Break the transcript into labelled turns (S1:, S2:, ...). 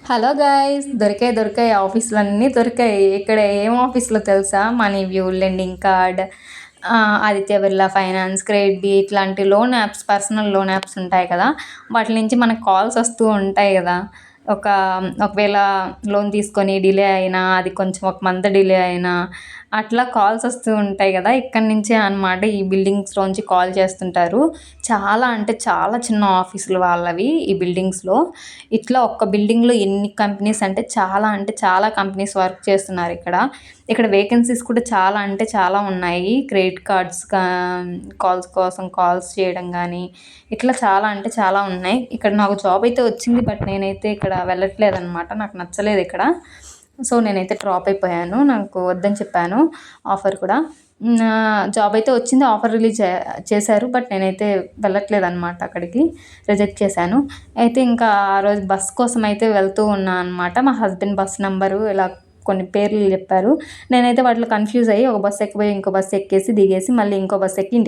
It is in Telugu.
S1: హలో గైస్, దొరికాయి ఆఫీసులన్నీ దొరికాయి. ఇక్కడ ఏం ఆఫీసులో తెలుసా? Money view, lending card, Aditya Birla finance, credit bee, ఇట్లాంటి loan apps, personal loan apps ఉంటాయి కదా, వాటి నుంచి మనకు కాల్స్ వస్తూ ఉంటాయి కదా. ఒకవేళ లోన్ తీసుకొని డిలే అయినా, అది కొంచెం ఒక మంత్ డిలే అయినా అట్లా కాల్స్ వస్తూ ఉంటాయి కదా. ఇక్కడి నుంచే అనమాట ఈ బిల్డింగ్స్లోంచి కాల్ చేస్తుంటారు. చాలా అంటే చాలా చిన్న ఆఫీసులు వాళ్ళవి ఈ బిల్డింగ్స్లో. ఇట్లా ఒక్క బిల్డింగ్లో ఎన్ని కంపెనీస్ అంటే చాలా కంపెనీస్ వర్క్ చేస్తున్నారు ఇక్కడ వేకెన్సీస్ కూడా చాలా అంటే చాలా ఉన్నాయి. క్రెడిట్ కార్డ్స్ కాల్స్ కోసం కాల్స్ చేయడం కానీ ఇట్లా చాలా అంటే చాలా ఉన్నాయి. ఇక్కడ నాకు జాబ్ అయితే వచ్చింది, బట్ నేనైతే ఇక్కడ వెళ్ళట్లేదు అనమాట. నాకు నచ్చలేదు ఇక్కడ. సో నేనైతే డ్రాప్ అయిపోయాను. నాకు వద్దని చెప్పాను ఆఫర్ కూడా. జాబ్ అయితే వచ్చింది, ఆఫర్ రిలీజ్ చేశారు, బట్ నేనైతే వెళ్ళట్లేదు అనమాట. అక్కడికి రిజెక్ట్ చేశాను. అయితే ఇంకా ఆ రోజు బస్ కోసం అయితే వెళ్తూ ఉన్నాను అనమాట. మా హస్బెండ్ బస్ నెంబరు ఇలా కొన్ని పేర్లు చెప్పారు. నేనైతే వాటిలో కన్ఫ్యూజ్ అయ్యి ఒక బస్సు ఎక్కిపోయి ఇంకో బస్సు ఎక్కేసి దిగేసి మళ్ళీ ఇంకో బస్సు ఎక్కి ఇంటికి